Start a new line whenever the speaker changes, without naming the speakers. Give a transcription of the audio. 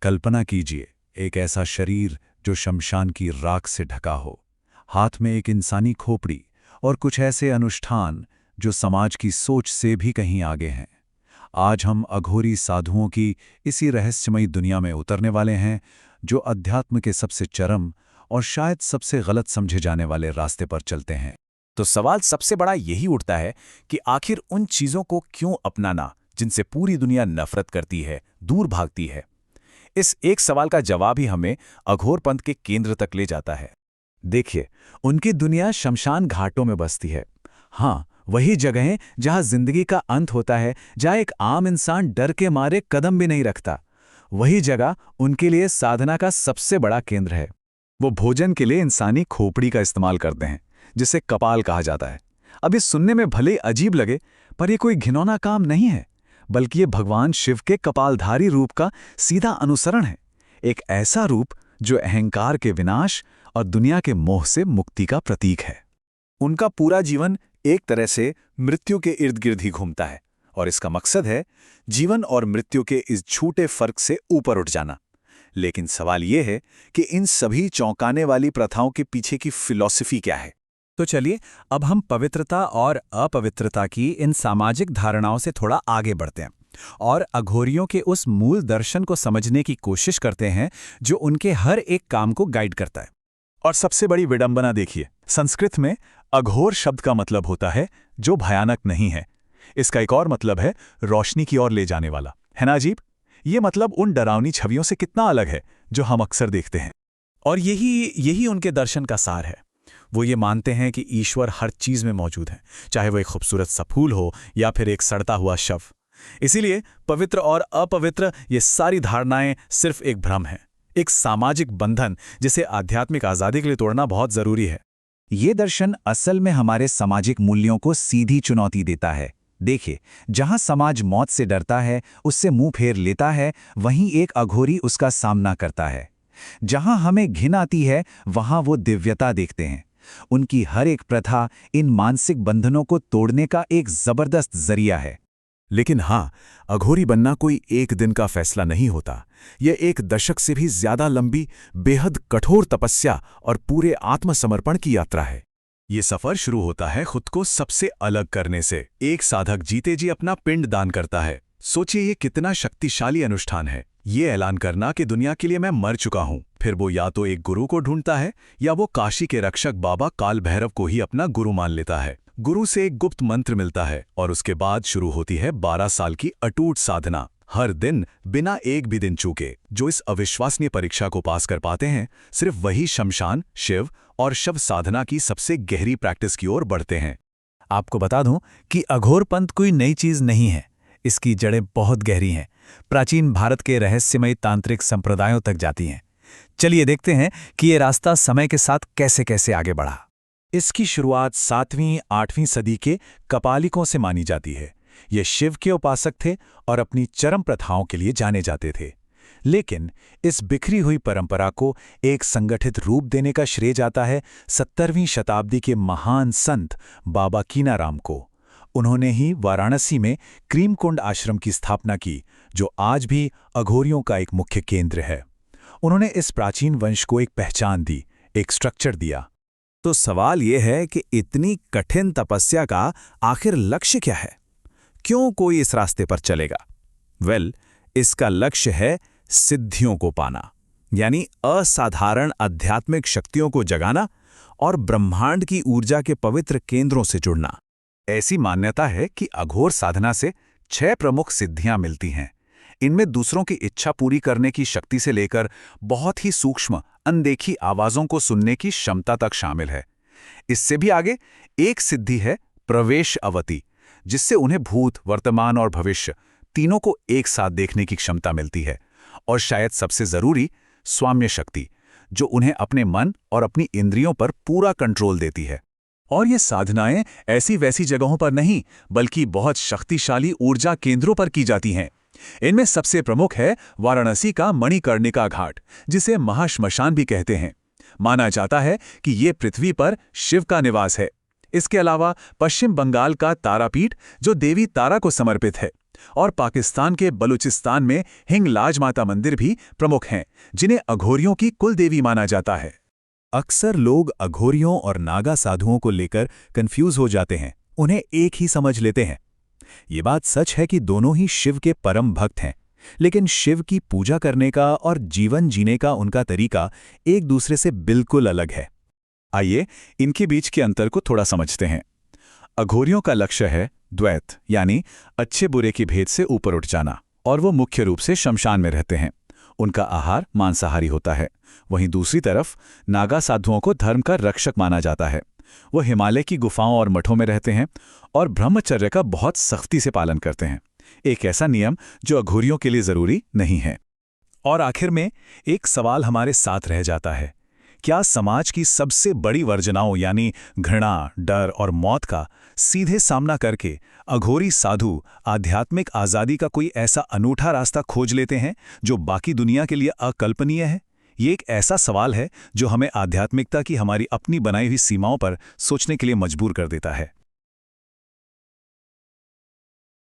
कल्पना कीजिए, एक ऐसा शरीर जो शमशान की राख से ढका हो, हाथ में एक इंसानी खोपड़ी और कुछ ऐसे अनुष्ठान जो समाज की सोच से भी कहीं आगे हैं। आज हम अघोरी साधुओं की इसी रहस्यमयी दुनिया में उतरने वाले हैं, जो अध्यात्म के सबसे चरम और शायद सबसे गलत समझे जाने वाले रास्ते पर चलते हैं।
तो सवाल सबसे बड़ा यही उठता है कि आखिर उन चीजों को क्यों अपनाना जिनसे पूरी दुनिया नफरत करती है, दूर भागती है। इस एक सवाल का जवाब ही हमें अघोरपंथ के केंद्र तक ले जाता है।
देखिए, उनकी दुनिया शमशान घाटों में बसती है। हाँ, वही जगहें जहां जिंदगी का अंत होता है, जहां एक आम इंसान डर के मारे कदम भी नहीं रखता। वही जगह उनके लिए साधना का सबसे बड़ा केंद्र है। वो भोजन के लिए इंसानी खोपड़ी का इस्तेमाल करते हैं, जिसे कपाल कहा जाता है। अब ये सुनने में भले अजीब लगे, पर यह कोई घिनौना काम नहीं है, बल्कि ये भगवान शिव के कपालधारी रूप का सीधा अनुसरण है। एक ऐसा रूप जो अहंकार के विनाश और दुनिया के मोह से मुक्ति का प्रतीक है।
उनका पूरा जीवन एक तरह से मृत्यु के इर्द गिर्द ही घूमता है, और इसका मकसद है जीवन और मृत्यु के इस झूठे फर्क से ऊपर उठ जाना। लेकिन सवाल यह है कि इन सभी चौंकाने वाली प्रथाओं के पीछे की फिलॉसफी क्या है।
तो चलिए, अब हम पवित्रता और अपवित्रता की इन सामाजिक धारणाओं से थोड़ा आगे बढ़ते हैं और अघोरियों के उस मूल दर्शन को समझने की कोशिश करते हैं जो उनके हर एक काम को गाइड करता है। और सबसे बड़ी विडंबना देखिए, संस्कृत में अघोर शब्द का मतलब होता है जो भयानक नहीं है। इसका एक और मतलब है रोशनी की ओर ले जाने वाला। है ना अजीब? ये मतलब उन डरावनी छवियों से कितना अलग है जो हम अक्सर देखते हैं। और यही उनके दर्शन का सार है। वो ये मानते हैं कि ईश्वर हर चीज में मौजूद है, चाहे वो एक खूबसूरत सा फूल हो या फिर एक सड़ता हुआ शव। इसीलिए पवित्र और अपवित्र ये सारी धारणाएं सिर्फ एक भ्रम है, एक सामाजिक बंधन जिसे आध्यात्मिक आजादी के लिए तोड़ना बहुत जरूरी है। ये दर्शन असल में हमारे सामाजिक मूल्यों को सीधी चुनौती देता है। देखिए, जहां समाज मौत से डरता है, उससे मुंह फेर लेता है, वहीं एक अघोरी उसका सामना करता है। जहां हमें घिन आती है, वहां वो दिव्यता देखते हैं। उनकी हर एक प्रथा इन मानसिक बंधनों को तोड़ने का एक जबरदस्त जरिया है।
लेकिन हाँ, अघोरी बनना कोई एक दिन का फैसला नहीं होता। यह एक दशक से भी ज्यादा लंबी, बेहद कठोर तपस्या और पूरे आत्मसमर्पण की यात्रा है।
ये सफर शुरू होता है खुद को सबसे अलग करने से। एक साधक जीते जी अपना पिंड दान करता है। सोचिए, ये कितना शक्तिशाली अनुष्ठान है। ये ऐलान करना कि दुनिया के लिए मैं मर चुका हूं। फिर वो या तो एक गुरु को ढूंढता है या वो काशी के रक्षक बाबा काल भैरव को ही अपना गुरु मान लेता है। गुरु से एक गुप्त मंत्र मिलता है और उसके बाद शुरू होती है 12 साल की अटूट साधना। हर दिन बिना एक भी दिन चूके। जो इस अविश्वसनीय परीक्षा को पास कर पाते हैं, सिर्फ वही शमशान, शिव और शव साधना की सबसे गहरी प्रैक्टिस की ओर बढ़ते हैं।
आपको बता दूं कि अघोरपंथ कोई नई चीज नहीं है। इसकी जड़ें बहुत गहरी हैं, प्राचीन भारत के रहस्यमयी तांत्रिक संप्रदायों तक जाती हैं। चलिए देखते हैं कि ये रास्ता समय के साथ कैसे कैसे आगे बढ़ा। इसकी शुरुआत 7वीं-8वीं सदी के कपालिकों से मानी जाती है। ये शिव के उपासक थे और अपनी चरम प्रथाओं के लिए जाने जाते थे। लेकिन इस बिखरी हुई परंपरा को एक संगठित रूप देने का श्रेय जाता है 17वीं शताब्दी के महान संत बाबा कीनाराम को। उन्होंने ही वाराणसी में क्रीमकुंड आश्रम की स्थापना की, जो आज भी अघोरियों का एक मुख्य केंद्र है। उन्होंने इस प्राचीन वंश को एक पहचान दी, एक स्ट्रक्चर दिया।
तो सवाल यह है कि इतनी कठिन तपस्या का आखिर लक्ष्य क्या है? क्यों कोई इस रास्ते पर चलेगा? इसका लक्ष्य है सिद्धियों को पाना, यानी असाधारण आध्यात्मिक शक्तियों को जगाना और ब्रह्मांड की ऊर्जा के पवित्र केंद्रों से जुड़ना।
ऐसी मान्यता है कि अघोर साधना से 6 प्रमुख सिद्धियां मिलती हैं। इनमें दूसरों की इच्छा पूरी करने की शक्ति से लेकर बहुत ही सूक्ष्म, अनदेखी आवाजों को सुनने की क्षमता तक शामिल है। इससे भी आगे एक सिद्धि है प्रवेश अवति, जिससे उन्हें भूत, वर्तमान और भविष्य तीनों को एक साथ देखने की क्षमता मिलती है। और शायद सबसे जरूरी, स्वाम्य शक्ति, जो उन्हें अपने मन और अपनी इंद्रियों पर पूरा कंट्रोल देती है। और ये साधनाएं ऐसी वैसी जगहों पर नहीं, बल्कि बहुत शक्तिशाली ऊर्जा केंद्रों पर की जाती हैं। इनमें सबसे प्रमुख है वाराणसी का मणिकर्णिका घाट, जिसे महाश्मशान भी कहते हैं। माना जाता है कि ये पृथ्वी पर शिव का निवास है। इसके अलावा पश्चिम बंगाल का तारापीठ, जो देवी तारा को समर्पित है,
और पाकिस्तान के बलूचिस्तान में हिंगलाज माता मंदिर भी प्रमुख हैं, जिन्हें अघोरियों की कुल देवी माना जाता है।
अक्सर लोग अघोरियों और नागा साधुओं को लेकर कंफ्यूज हो जाते हैं, उन्हें एक ही समझ लेते हैं। ये बात सच है कि दोनों ही शिव के परम भक्त हैं, लेकिन शिव की पूजा करने का और जीवन जीने का उनका तरीका एक दूसरे से बिल्कुल अलग है।
आइए इनके बीच के अंतर को थोड़ा समझते हैं। अघोरियों का लक्ष्य है द्वैत, यानी अच्छे बुरे की भेद से ऊपर उठ जाना, और वो मुख्य रूप से शमशान में रहते हैं। उनका आहार मांसाहारी होता है। वहीं दूसरी तरफ नागा साधुओं को धर्म का रक्षक माना जाता है। वो हिमालय की गुफाओं और मठों में रहते हैं और ब्रह्मचर्य का बहुत सख्ती से पालन करते हैं, एक ऐसा नियम जो अघोरियों के लिए जरूरी नहीं है। और आखिर में एक सवाल हमारे साथ रह जाता है, क्या समाज की सबसे बड़ी वर्जनाओं यानी घृणा, डर और मौत का सीधे सामना करके अघोरी साधु आध्यात्मिक आज़ादी का कोई ऐसा अनूठा रास्ता खोज लेते हैं जो बाकी दुनिया के लिए अकल्पनीय है? ये एक ऐसा सवाल है जो हमें आध्यात्मिकता की हमारी अपनी बनाई हुई सीमाओं पर सोचने के लिए मजबूर कर देता है।